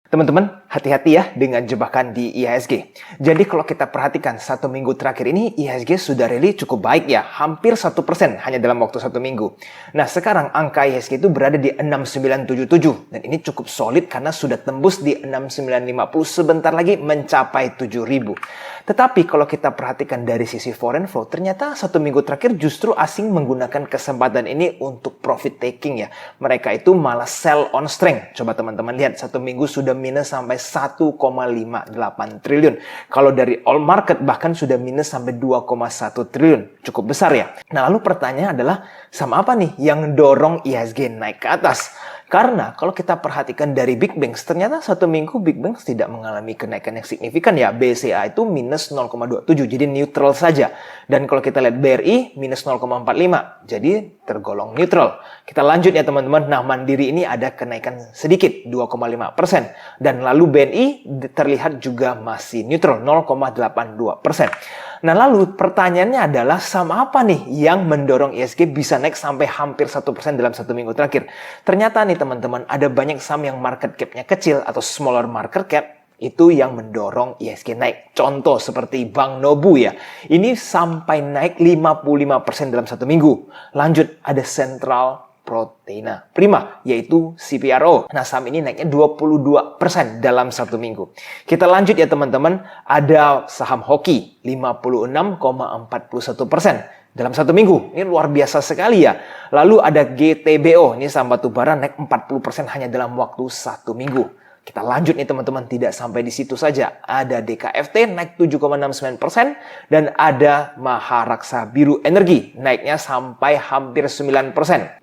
Teman-teman, hati-hati ya dengan jebakan di IHSG. Jadi kalau kita perhatikan satu minggu terakhir ini, IHSG sudah rally cukup baik ya, hampir 1% hanya dalam waktu satu minggu. Nah sekarang angka IHSG itu berada di 6977, dan ini cukup solid karena sudah tembus di 6950, sebentar lagi mencapai 7000. Tetapi kalau kita perhatikan dari sisi foreign flow, ternyata satu minggu terakhir justru asing menggunakan kesempatan ini untuk profit taking ya. Mereka itu malah sell on strength. Coba teman-teman lihat, satu minggu sudah minus sampai 1,58 triliun. Kalau dari all market bahkan sudah minus sampai 2,1 triliun. Cukup besar ya. Nah lalu pertanyaan adalah, sama apa nih yang dorong IHSG naik ke atas? Karena kalau kita perhatikan dari Big Banks, ternyata satu minggu Big Banks tidak mengalami kenaikan yang signifikan ya. BCA itu minus 0,27, jadi neutral saja. Dan kalau kita lihat BRI minus 0,45, jadi tergolong neutral. Kita lanjut ya teman-teman. Nah Mandiri ini ada kenaikan sedikit, 2,5%. Dan lalu BNI terlihat juga masih neutral, 0,82%. Nah lalu pertanyaannya adalah, sama apa nih yang mendorong IHSG bisa naik sampai hampir 1% dalam satu minggu terakhir? Ternyata nih teman-teman, ada banyak saham yang market cap-nya kecil atau smaller market cap, itu yang mendorong IHSG naik. Contoh seperti Bank Nobu ya. Ini sampai naik 55% dalam satu minggu. Lanjut ada Central Proteina Prima, yaitu CPRO. Nah, saham ini naiknya 22% dalam satu minggu. Kita lanjut ya teman-teman, ada saham Hoki, 56,41% dalam satu minggu. Ini luar biasa sekali ya. Lalu ada GTBO, ini saham batubara naik 40% hanya dalam waktu satu minggu. Kita lanjut nih teman-teman, tidak sampai di situ saja. Ada DKFT naik 7,69% dan ada Maharaksa Biru Energi naiknya sampai hampir 9%.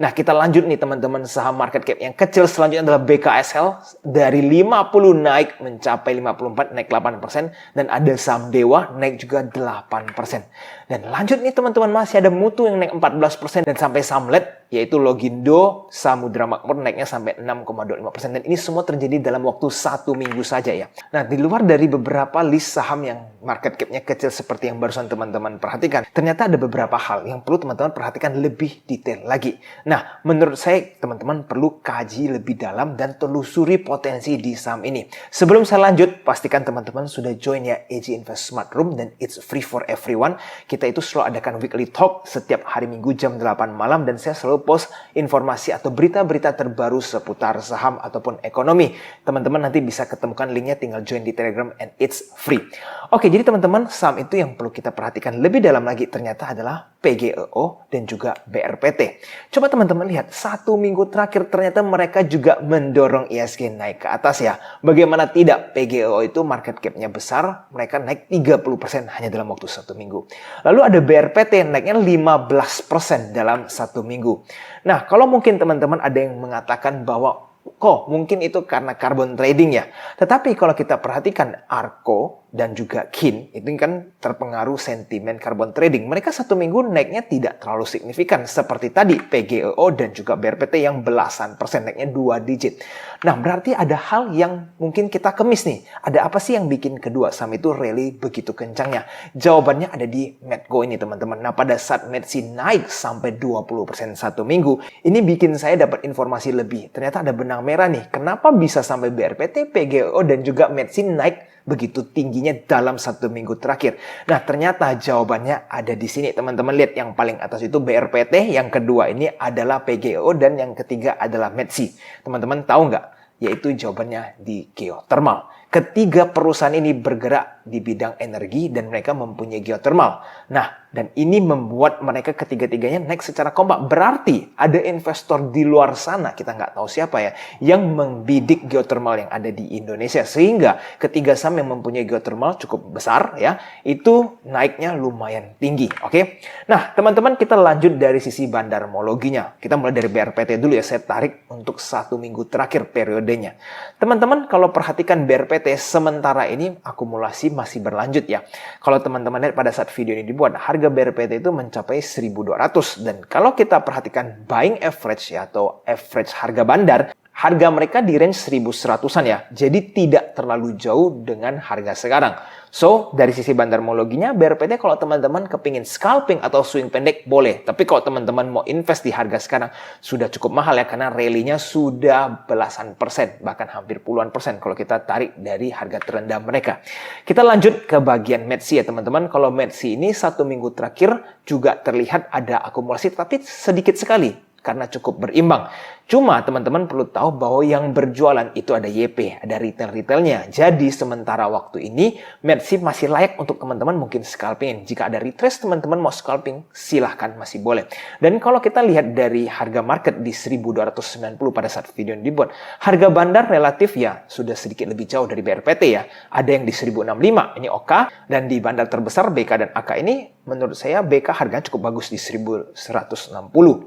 Nah, kita lanjut nih teman-teman, saham market cap yang kecil selanjutnya adalah BKSL, dari 50 naik mencapai 54, naik 8%, dan ada saham Dewa naik juga 8%. Dan lanjut nih teman-teman, masih ada Mutu yang naik 14% dan sampai saham LED yaitu Logindo, Samudra Makmur naiknya sampai 6,25%. Dan ini semua terjadi dalam waktu satu minggu saja ya. Nah, di luar dari beberapa list saham yang market cap-nya kecil seperti yang barusan teman-teman perhatikan, ternyata ada beberapa hal yang perlu teman-teman perhatikan lebih detail lagi. Nah, menurut saya teman-teman perlu kaji lebih dalam dan telusuri potensi di saham ini. Sebelum saya lanjut, pastikan teman-teman sudah join ya AJ Invest Smart Room, dan it's free for everyone. Kita itu selalu adakan weekly talk setiap hari Minggu jam 8 malam, dan saya selalu post informasi atau berita-berita terbaru seputar saham ataupun ekonomi. Teman-teman nanti bisa ketemukan linknya, tinggal join di Telegram and it's free. Oke, jadi teman-teman, saham itu yang perlu kita perhatikan lebih dalam lagi ternyata adalah PGEO dan juga BRPT. Coba teman-teman lihat, satu minggu terakhir ternyata mereka juga mendorong IHSG naik ke atas ya. Bagaimana tidak, PGEO itu market cap-nya besar, mereka naik 30% hanya dalam waktu satu minggu. Lalu ada BRPT naiknya 15% dalam satu minggu. Nah, kalau mungkin teman-teman ada yang mengatakan bahwa kok mungkin itu karena carbon trading ya. Tetapi kalau kita perhatikan ARKO dan juga KIN, itu kan terpengaruh sentimen carbon trading. Mereka satu minggu naiknya tidak terlalu signifikan. Seperti tadi PGEO dan juga BRPT yang belasan persen, naiknya 2 digit. Nah, berarti ada hal yang mungkin kita kemis nih. Ada apa sih yang bikin kedua saham itu rally begitu kencangnya? Jawabannya ada di Medco ini teman-teman. Nah, pada saat Medsi naik sampai 20% satu minggu, ini bikin saya dapat informasi lebih. Ternyata ada benang merah nih. Kenapa bisa sampai BRPT, PGEO dan juga Medsi naik begitu tingginya dalam satu minggu terakhir? Nah, ternyata jawabannya ada di sini teman-teman. Lihat, yang paling atas itu BRPT, yang kedua ini adalah PGEO, dan yang ketiga adalah Medsi. Teman-teman tahu nggak? Yaitu jawabannya di geothermal. Ketiga perusahaan ini bergerak di bidang energi dan mereka mempunyai geothermal. Nah, dan ini membuat mereka ketiga-tiganya naik secara kompak. Berarti ada investor di luar sana, kita nggak tahu siapa ya, yang membidik geothermal yang ada di Indonesia. Sehingga ketiga saham yang mempunyai geothermal cukup besar ya, itu naiknya lumayan tinggi. Oke? Nah, teman-teman, kita lanjut dari sisi bandarmologinya. Kita mulai dari BRPT dulu ya, saya tarik untuk satu minggu terakhir periodenya. Teman-teman, kalau perhatikan BRPT sementara ini akumulasi masih berlanjut ya. Kalau teman-teman lihat pada saat video ini dibuat, harga BRPT itu mencapai 1.200, dan kalau kita perhatikan buying average ya, atau average harga bandar, Harga mereka di range 1100-an ya. Jadi tidak terlalu jauh dengan harga sekarang. So, dari sisi bandarmologinya, BRPT kalau teman-teman kepingin scalping atau swing pendek, boleh. Tapi kalau teman-teman mau invest di harga sekarang, sudah cukup mahal ya, karena rally-nya sudah belasan persen, bahkan hampir puluhan persen kalau kita tarik dari harga terendah mereka. Kita lanjut ke bagian METSI ya teman-teman. Kalau METSI ini 1 minggu terakhir juga terlihat ada akumulasi, tapi sedikit sekali, karena cukup berimbang. Cuma teman-teman perlu tahu bahwa yang berjualan itu ada YP, ada retail-retailnya. Jadi sementara waktu ini METSI masih layak untuk teman-teman mungkin scalping. Jika ada retrace teman-teman mau scalping, silahkan masih boleh. Dan kalau kita lihat dari harga market di 1290 pada saat video ini dibuat, harga bandar relatif ya sudah sedikit lebih jauh dari BRPT ya. Ada yang di 1065, ini OK. Dan di bandar terbesar BK dan AK ini menurut saya BK harganya cukup bagus di 1160.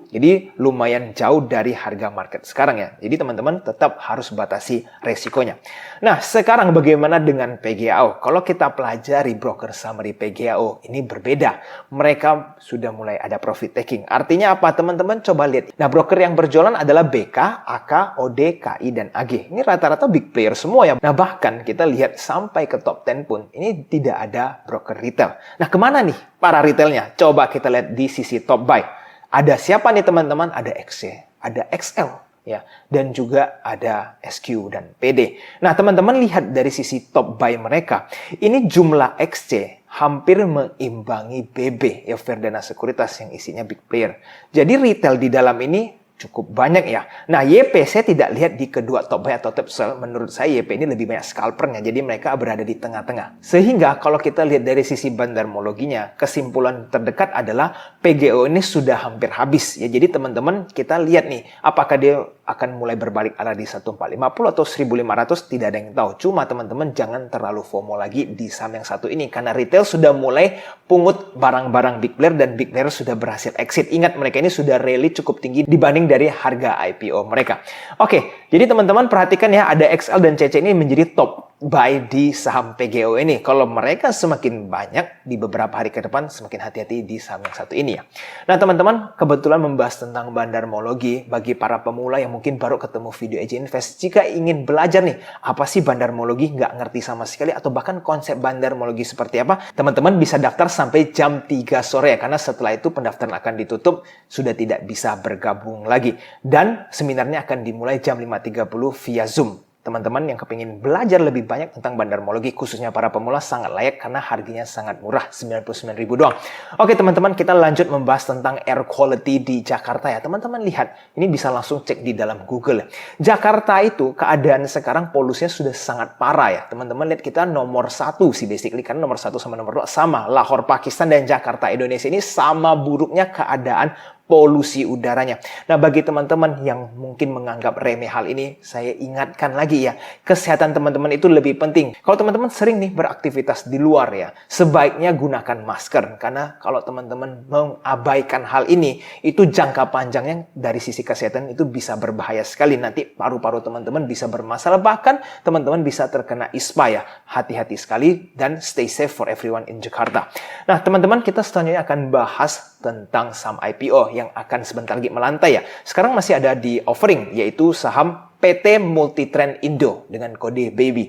Jadi lumayan jauh dari harga market sekarang ya. Jadi teman-teman tetap harus batasi resikonya. Nah, sekarang bagaimana dengan PGAO? Kalau kita pelajari broker summary PGAO, ini berbeda. Mereka sudah mulai ada profit taking. Artinya apa teman-teman? Coba lihat. Nah, broker yang berjualan adalah BK, AK, OD, KI, dan AG. Ini rata-rata big player semua ya. Nah, bahkan kita lihat sampai ke top 10 pun, ini tidak ada broker retail. Nah, kemana nih para retailnya? Coba kita lihat di sisi top buy. Ada siapa nih teman-teman? Ada XC, ada XL, ya, dan juga ada SQ dan PD. Nah, teman-teman lihat dari sisi top buy mereka, ini jumlah XC hampir mengimbangi BB, ya, Verdana Sekuritas yang isinya big player. Jadi retail di dalam ini cukup banyak ya. Nah, YP saya tidak lihat di kedua top buy atau top sell. Menurut saya YP ini lebih banyak scalpernya. Jadi mereka berada di tengah-tengah. Sehingga kalau kita lihat dari sisi bandarmologinya, kesimpulan terdekat adalah PGO ini sudah hampir habis. Ya, jadi teman-teman kita lihat nih, apakah dia akan mulai berbalik arah di 1450 atau 1500, tidak ada yang tahu. Cuma teman-teman jangan terlalu FOMO lagi di saham yang satu ini. Karena retail sudah mulai pungut barang-barang big player dan big player sudah berhasil exit. Ingat, mereka ini sudah rally cukup tinggi dibanding dari harga IPO mereka. Oke, jadi teman-teman perhatikan ya, ada XL dan CC ini menjadi top buy di saham PGO ini. Kalau mereka semakin banyak di beberapa hari ke depan, semakin hati-hati di saham yang satu ini ya. Nah teman-teman, kebetulan membahas tentang bandarmologi bagi para pemula yang mungkin baru ketemu video EJ Invest. Jika ingin belajar nih, apa sih bandarmologi, nggak ngerti sama sekali, atau bahkan konsep bandarmologi seperti apa, teman-teman bisa daftar sampai jam 3 sore ya, karena setelah itu pendaftaran akan ditutup, sudah tidak bisa bergabung lagi. Dan seminarnya akan dimulai jam 5.30 via Zoom. Teman-teman yang kepingin belajar lebih banyak tentang bandarmologi, khususnya para pemula, sangat layak karena harganya sangat murah, 99.000 doang. Oke teman-teman, kita lanjut membahas tentang air quality di Jakarta ya. Teman-teman lihat, ini bisa langsung cek di dalam Google. Jakarta itu keadaan sekarang polusinya sudah sangat parah ya. Teman-teman lihat, kita nomor 1 sih basically, karena nomor 1 sama nomor 2 sama. Lahore Pakistan dan Jakarta Indonesia ini sama buruknya keadaan polusi udaranya. Nah, bagi teman-teman yang mungkin menganggap remeh hal ini, saya ingatkan lagi ya, kesehatan teman-teman itu lebih penting. Kalau teman-teman sering nih beraktivitas di luar ya, sebaiknya gunakan masker. Karena kalau teman-teman mengabaikan hal ini, itu jangka panjangnya dari sisi kesehatan itu bisa berbahaya sekali. Nanti paru-paru teman-teman bisa bermasalah, bahkan teman-teman bisa terkena ISPA ya. Hati-hati sekali dan stay safe for everyone in Jakarta. Nah, teman-teman, kita selanjutnya akan bahas tentang saham IPO yang akan sebentar lagi melantai ya. Sekarang masih ada di offering, yaitu saham PT Multitrend Indo dengan kode BABY.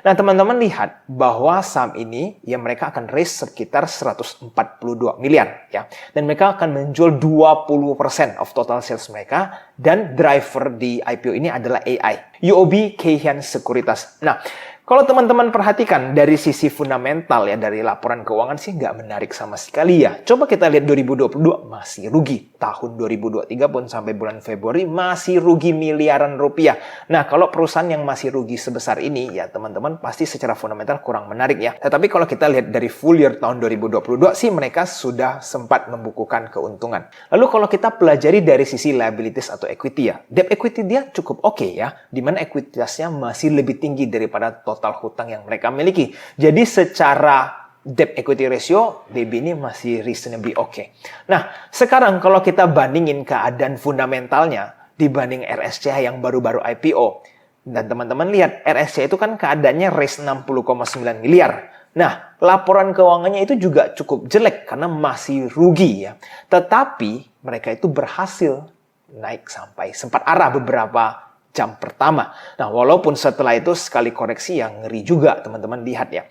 Nah, teman-teman lihat bahwa saham ini ya mereka akan raise sekitar 142 miliar ya. Dan mereka akan menjual 20% of total sales mereka, dan driver di IPO ini adalah AI. UOB Kay Hian Sekuritas. Nah, kalau teman-teman perhatikan dari sisi fundamental ya, dari laporan keuangan sih nggak menarik sama sekali ya. Coba kita lihat 2022 masih rugi. Tahun 2023 pun sampai bulan Februari masih rugi miliaran rupiah. Nah, kalau perusahaan yang masih rugi sebesar ini ya teman-teman pasti secara fundamental kurang menarik ya. Tetapi kalau kita lihat dari full year tahun 2022 sih mereka sudah sempat membukukan keuntungan. Lalu kalau kita pelajari dari sisi liabilities atau equity ya, debt equity dia cukup oke ya, dimana ekuitasnya masih lebih tinggi daripada total hutang yang mereka miliki. Jadi secara debt equity ratio, BB ini masih reasonably oke. Nah, sekarang kalau kita bandingin keadaan fundamentalnya dibanding RSCH yang baru-baru IPO. Dan teman-teman lihat, RSCH itu kan keadaannya raise 60,9 miliar. Nah, laporan keuangannya itu juga cukup jelek karena masih rugi ya. Tetapi mereka itu berhasil naik sampai sempat arah beberapa jam pertama. Nah, walaupun setelah itu sekali koreksi yang ngeri juga, teman-teman lihat ya.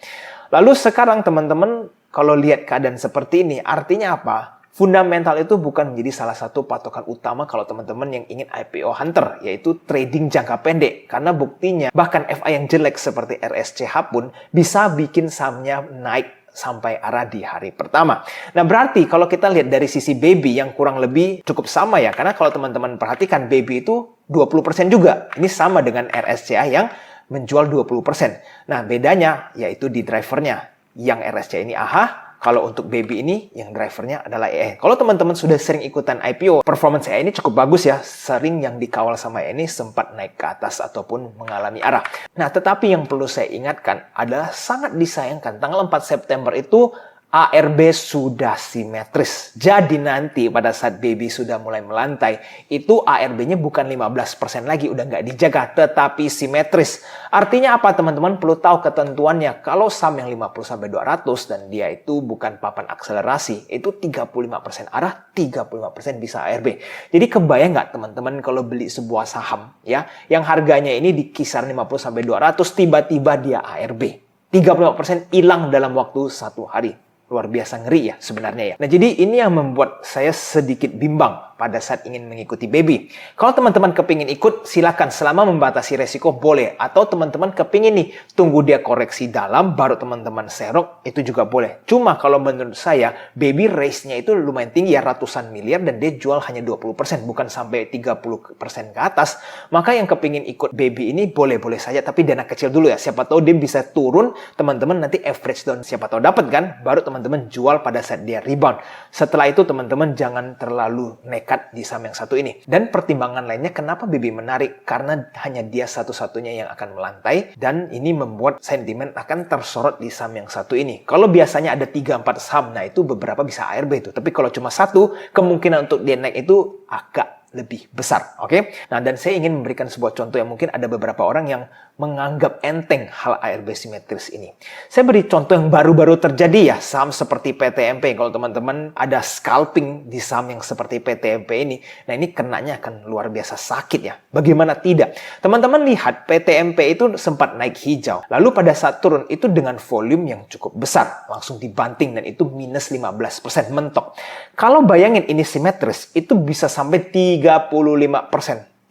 Lalu sekarang teman-teman kalau lihat keadaan seperti ini, artinya apa? Fundamental itu bukan menjadi salah satu patokan utama kalau teman-teman yang ingin IPO hunter, yaitu trading jangka pendek. Karena buktinya, bahkan FI yang jelek seperti RSCH pun bisa bikin sahamnya naik sampai arah di hari pertama. Nah, berarti kalau kita lihat dari sisi baby yang kurang lebih cukup sama ya. Karena kalau teman-teman perhatikan, baby itu 20% juga. Ini sama dengan RSCA yang menjual 20%. Nah, bedanya yaitu di drivernya. Yang RSCA ini AHA, kalau untuk baby ini, yang drivernya adalah EE. Kalau teman-teman sudah sering ikutan IPO, performance EE ini cukup bagus ya. Sering yang dikawal sama EE ini sempat naik ke atas ataupun mengalami arah. Nah, tetapi yang perlu saya ingatkan adalah sangat disayangkan. Tanggal 4 September itu ARB sudah simetris. Jadi nanti pada saat baby sudah mulai melantai, itu ARB-nya bukan 15% lagi, udah nggak dijaga, tetapi simetris. Artinya apa teman-teman? Perlu tahu ketentuannya. Kalau saham yang 50-200 dan dia itu bukan papan akselerasi, itu 35% arah, 35% bisa ARB. Jadi kebayang nggak teman-teman kalau beli sebuah saham ya, yang harganya ini di kisaran 50-200, tiba-tiba dia ARB. 35% hilang dalam waktu 1 hari. Luar biasa ngeri ya sebenarnya ya. Nah, jadi ini yang membuat saya sedikit bimbang pada saat ingin mengikuti baby. Kalau teman-teman kepingin ikut, silakan selama membatasi resiko boleh. Atau teman-teman kepingin nih, tunggu dia koreksi dalam, baru teman-teman serok, itu juga boleh. Cuma kalau menurut saya, baby raise-nya itu lumayan tinggi ya, ratusan miliar, dan dia jual hanya 20%, bukan sampai 30% ke atas. Maka yang kepingin ikut baby ini boleh-boleh saja, tapi dana kecil dulu ya. Siapa tahu dia bisa turun, teman-teman nanti average down, siapa tahu dapat kan, baru teman-teman jual pada saat dia rebound. Setelah itu teman-teman jangan terlalu nekat di saham yang satu ini. Dan pertimbangan lainnya kenapa BB menarik? Karena hanya dia satu-satunya yang akan melantai, dan ini membuat sentimen akan tersorot di saham yang satu ini. Kalau biasanya ada 3-4 saham, nah itu beberapa bisa ARB itu. Tapi kalau cuma satu, kemungkinan untuk dia naik itu agak lebih besar, oke? Nah, dan saya ingin memberikan sebuah contoh yang mungkin ada beberapa orang yang menganggap enteng hal ARB simetris ini. Saya beri contoh yang baru-baru terjadi ya, saham seperti PTMP. Kalau teman-teman ada scalping di saham yang seperti PTMP ini, nah ini kenanya akan luar biasa sakit ya. Bagaimana tidak? Teman-teman lihat PTMP itu sempat naik hijau, lalu pada saat turun itu dengan volume yang cukup besar, langsung dibanting dan itu minus 15% mentok. Kalau bayangin ini simetris, itu bisa sampai 35%.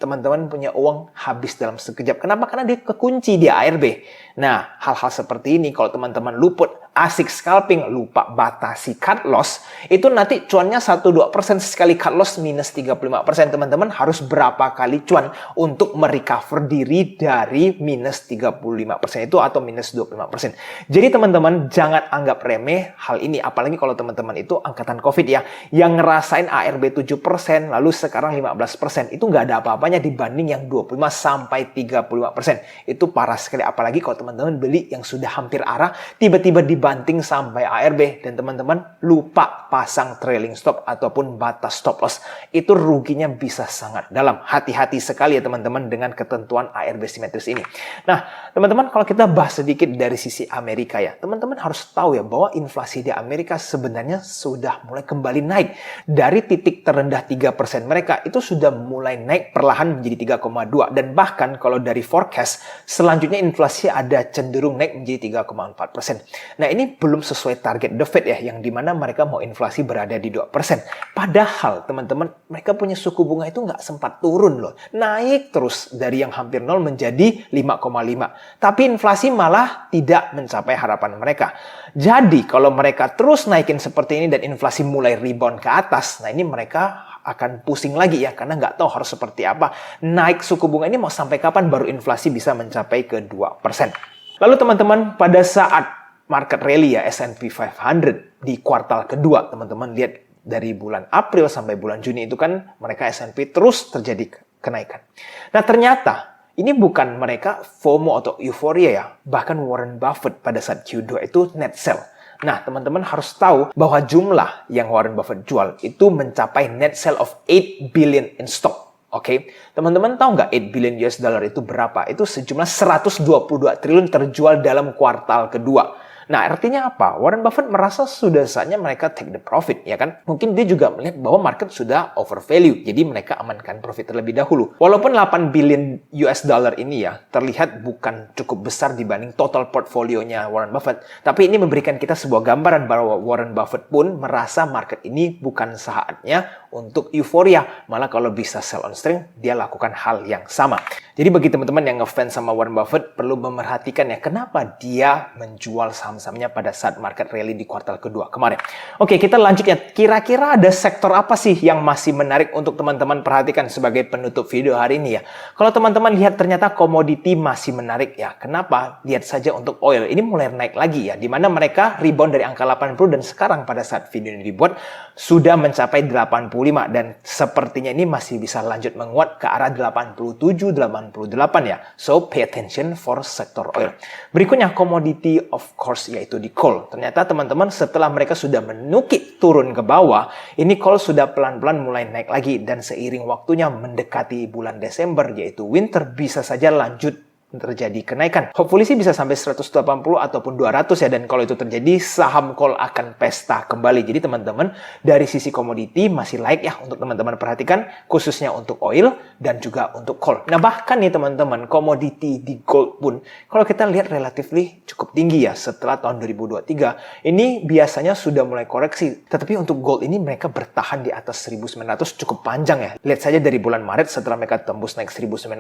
Teman-teman punya uang habis dalam sekejap. Kenapa? Karena dia kekunci di ARB. Nah, hal-hal seperti ini kalau teman-teman luput, asik scalping, lupa batasi cut loss, itu nanti cuannya 1-2%, sekali cut loss minus 35%. Teman-teman harus berapa kali cuan untuk merecover diri dari minus 35% itu atau minus 25%. Jadi teman-teman jangan anggap remeh hal ini, apalagi kalau teman-teman itu angkatan COVID ya, yang ngerasain ARB 7%, lalu sekarang 15%, itu nggak ada apa-apanya dibanding yang 25-35%. Itu parah sekali, apalagi kalau teman-teman beli yang sudah hampir arah, tiba-tiba dibanting sampai ARB, dan teman-teman lupa pasang trailing stop ataupun batas stop loss. Itu ruginya bisa sangat dalam. Hati-hati sekali ya teman-teman dengan ketentuan ARB simetris ini. Nah, teman-teman kalau kita bahas sedikit dari sisi Amerika ya, teman-teman harus tahu ya bahwa inflasi di Amerika sebenarnya sudah mulai kembali naik. Dari titik terendah 3% mereka, itu sudah mulai naik perlahan menjadi 3,2. Dan bahkan kalau dari forecast, selanjutnya inflasi ada cenderung naik menjadi 3,4%. Nah, ini belum sesuai target The Fed ya, yang dimana mereka mau inflasi berada di 2%. Padahal, teman-teman, mereka punya suku bunga itu nggak sempat turun loh. Naik terus dari yang hampir 0 menjadi 5,5. Tapi inflasi malah tidak mencapai harapan mereka. Jadi, kalau mereka terus naikin seperti ini dan inflasi mulai rebound ke atas, nah ini mereka akan pusing lagi ya, karena nggak tahu harus seperti apa. Naik suku bunga ini mau sampai kapan baru inflasi bisa mencapai ke 2%. Lalu teman-teman, pada saat market rally ya S&P 500 di kuartal kedua, teman-teman lihat dari bulan April sampai bulan Juni itu kan mereka S&P terus terjadi kenaikan. Nah, ternyata ini bukan mereka FOMO atau euforia ya, bahkan Warren Buffett pada saat Q2 itu net sell. Nah, teman-teman harus tahu bahwa jumlah yang Warren Buffett jual itu mencapai net sell of 8 billion in stock. Oke, teman-teman tahu nggak 8 billion US dollar itu berapa? Itu sejumlah 122 triliun terjual dalam kuartal kedua. Nah, artinya apa? Warren Buffett merasa sudah saatnya mereka take the profit, ya kan? Mungkin dia juga melihat bahwa market sudah overvalue, jadi mereka amankan profit terlebih dahulu. Walaupun 8 billion US dollar ini ya, terlihat bukan cukup besar dibanding total portfolionya Warren Buffett, tapi ini memberikan kita sebuah gambaran bahwa Warren Buffett pun merasa market ini bukan saatnya untuk euforia. Malah kalau bisa sell on strength, dia lakukan hal yang sama. Jadi bagi teman-teman yang ngefans sama Warren Buffett, perlu memerhatikan ya, kenapa dia menjual saham-sahamnya pada saat market rally di kuartal kedua kemarin. Oke, kita lanjut ya. Kira-kira ada sektor apa sih yang masih menarik untuk teman-teman perhatikan sebagai penutup video hari ini ya? Kalau teman-teman lihat ternyata komoditi masih menarik ya. Kenapa? Lihat saja untuk oil. Ini mulai naik lagi ya, di mana mereka rebound dari angka 80 dan sekarang pada saat video ini dibuat sudah mencapai 85 dan sepertinya ini masih bisa lanjut menguat ke arah 87, 88 ya. So, pay attention for sektor oil. Berikutnya, komoditi of course yaitu di coal. Ternyata teman-teman setelah mereka sudah menukik turun ke bawah, ini coal sudah pelan-pelan mulai naik lagi dan seiring waktunya mendekati bulan Desember yaitu winter bisa saja lanjut terjadi kenaikan. Hopefully sih bisa sampai 180 ataupun 200 ya, dan kalau itu terjadi saham coal akan pesta kembali. Jadi teman-teman dari sisi komoditi masih layak ya untuk teman-teman perhatikan, khususnya untuk oil dan juga untuk coal. Nah bahkan nih teman-teman, komoditi di gold pun kalau kita lihat relatively cukup tinggi ya setelah tahun 2023. Ini biasanya sudah mulai koreksi, tetapi untuk gold ini mereka bertahan di atas 1900 cukup panjang ya. Lihat saja dari bulan Maret setelah mereka tembus naik 1900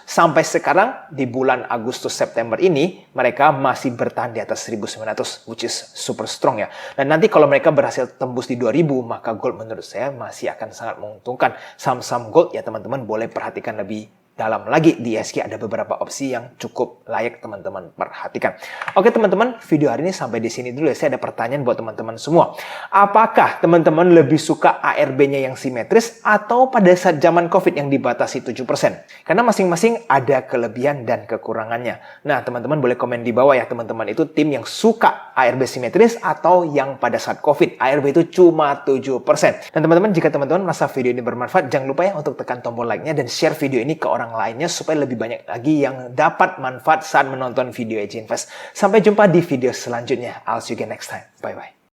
sampai sekarang di bulan Agustus September ini mereka masih bertahan di atas 1900, which is super strong ya. Dan nanti kalau mereka berhasil tembus di 2000, maka gold menurut saya masih akan sangat menguntungkan. Saham-saham gold ya teman-teman boleh perhatikan lebih dalam lagi. Di ISG ada beberapa opsi yang cukup layak teman-teman perhatikan. Oke teman-teman, video hari ini sampai di sini dulu ya. Saya ada pertanyaan buat teman-teman semua. Apakah teman-teman lebih suka ARB-nya yang simetris atau pada saat zaman COVID yang dibatasi 7%? Karena masing-masing ada kelebihan dan kekurangannya. Nah teman-teman boleh komen di bawah ya, teman-teman itu tim yang suka ARB simetris atau yang pada saat COVID ARB itu cuma 7%. Dan teman-teman, jika teman-teman merasa video ini bermanfaat, jangan lupa ya untuk tekan tombol like-nya dan share video ini ke orang lainnya supaya lebih banyak lagi yang dapat manfaat saat menonton video Edge Invest. Sampai jumpa di video selanjutnya. I'll see you again next time. Bye-bye.